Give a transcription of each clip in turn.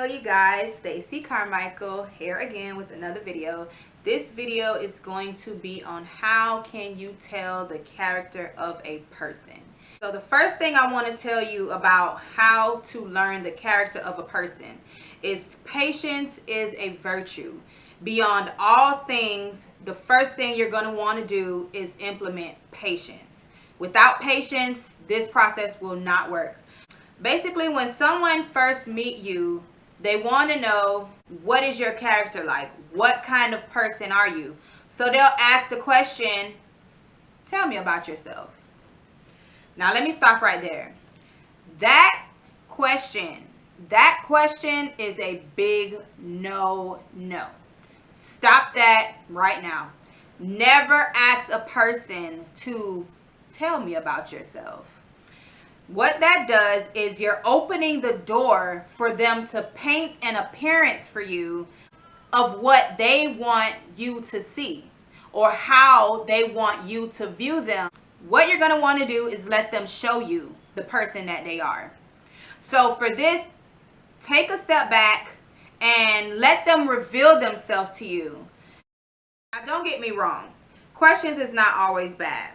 Hello you guys, Stacey Carmichael here again with another video. This video is going to be on how can you tell the character of a person. So the first thing I want to tell you about how to learn the character of a person is patience is a virtue. Beyond all things, the first thing you're going to want to do is implement patience. Without patience, this process will not work. Basically, when someone first meet you, they want to know, what is your character like? What kind of person are you? So they'll ask the question, tell me about yourself. Now let me stop right there. That question is a big no. Stop that right now. Never ask a person to tell me about yourself. What that does is you're opening the door for them to paint an appearance for you of what they want you to see or how they want you to view them. What you're going to want to do is let them show you the person that they are. So for this, take a step back and let them reveal themselves to you. Now, don't get me wrong. Questions is not always bad.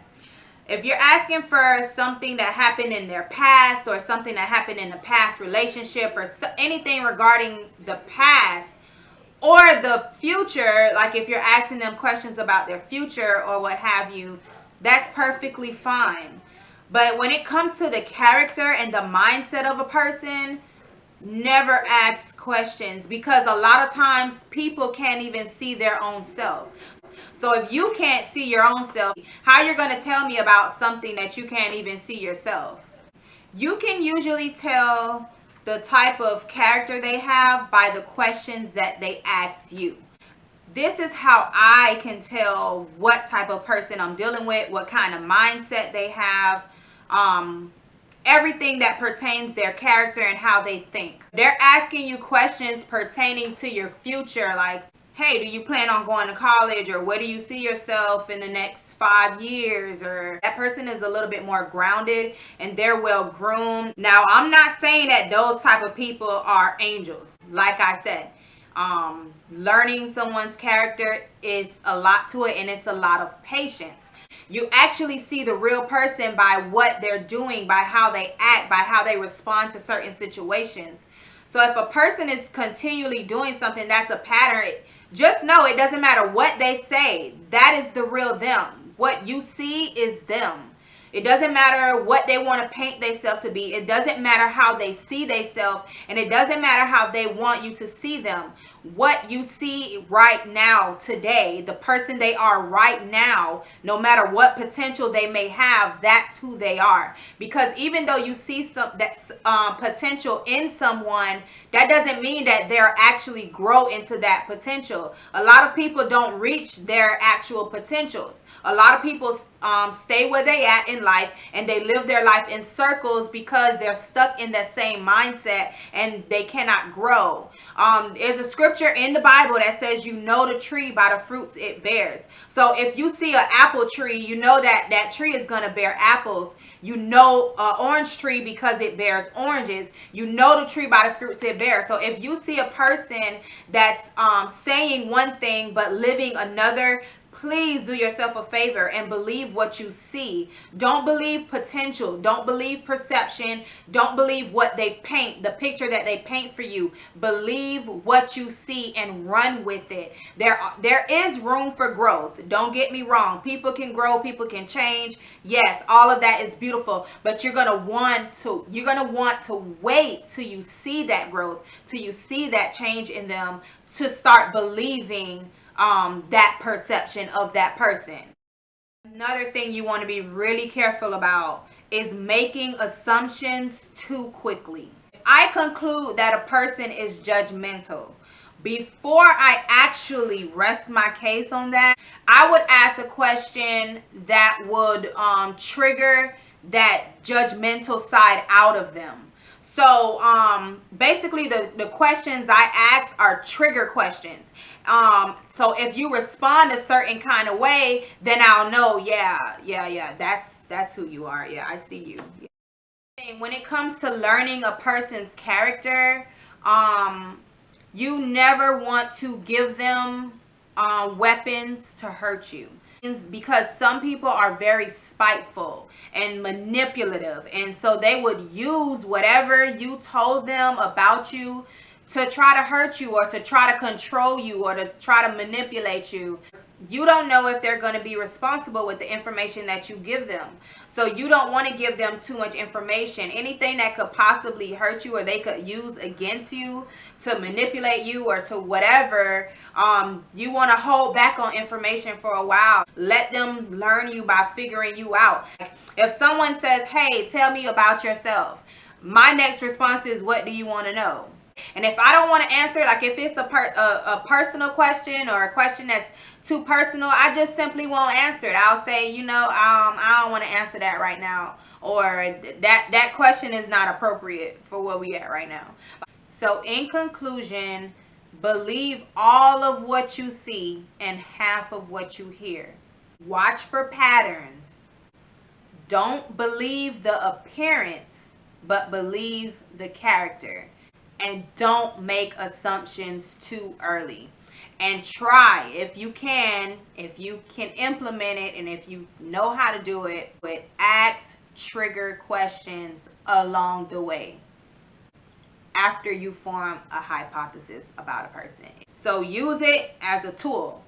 If you're asking for something that happened in their past or something that happened in a past relationship or anything regarding the past or the future, like if you're asking them questions about their future or what have you, that's perfectly fine. But when it comes to the character and the mindset of a person, never ask questions, because a lot of times people can't even see their own self. So if you can't see your own self, how you're going to tell me about something that you can't even see yourself? You can usually tell the type of character they have by the questions that they ask you. This is how I can tell what type of person I'm dealing with, what kind of mindset they have, everything that pertains their character and how they think. They're asking you questions pertaining to your future, like, hey, do you plan on going to college, or where do you see yourself in the next 5 years? Or that person is a little bit more grounded and they're well groomed. Now, I'm not saying that those type of people are angels. Like I said, learning someone's character is a lot to it, and it's a lot of patience. You actually see the real person by what they're doing, by how they act, by how they respond to certain situations. So if a person is continually doing something that's a pattern, just know it doesn't matter what they say. That is the real them. What you see is them. It doesn't matter what they want to paint themselves to be. It doesn't matter how they see themselves, and it doesn't matter how they want you to see them. What you see right now, today, the person they are right now, no matter what potential they may have, that's who they are. Because even though you see that potential in someone, that doesn't mean that they'll actually grow into that potential. A lot of people don't reach their actual potentials. A lot of people stay where they at in life, and they live their life in circles because they're stuck in that same mindset and they cannot grow. There's a scripture in the Bible that says, you know the tree by the fruits it bears. So if you see an apple tree, you know that that tree is going to bear apples. You know an orange tree because it bears oranges. You know the tree by the fruits it bears. So if you see a person that's saying one thing but living another, please do yourself a favor and believe what you see. Don't believe potential. Don't believe perception. Don't believe what they paint, the picture that they paint for you. Believe what you see and run with it. There is room for growth. Don't get me wrong. People can grow. People can change. Yes, all of that is beautiful. But you're going to want to wait till you see that growth, till you see that change in them, to start believing that perception of that person. Another thing you want to be really careful about is making assumptions too quickly. If I conclude that a person is judgmental, before I actually rest my case on that, I would ask a question that would trigger that judgmental side out of them. So basically the questions I ask are trigger questions. So if you respond a certain kind of way, then I'll know, yeah, that's who you are. Yeah, I see you. Yeah. When it comes to learning a person's character, You never want to give them weapons to hurt you, because some people are very spiteful and manipulative, and so they would use whatever you told them about you to try to hurt you, or to try to control you, or to try to manipulate you. You don't know if they're going to be responsible with the information that you give them. So you don't want to give them too much information. Anything that could possibly hurt you or they could use against you to manipulate you or to whatever, you want to hold back on information for a while. Let them learn you by figuring you out. If someone says, hey, tell me about yourself, my next response is, what do you want to know? And if I don't want to answer, like if it's a personal question or a question that's too personal, I just simply won't answer it. I'll say, I don't want to answer that right now, or that question is not appropriate for where we at right now. So in conclusion, believe all of what you see and half of what you hear. Watch for patterns. Don't believe the appearance, but believe the character. And don't make assumptions too early. And try, if you can implement it, and if you know how to do it, but ask trigger questions along the way after you form a hypothesis about a person. So use it as a tool.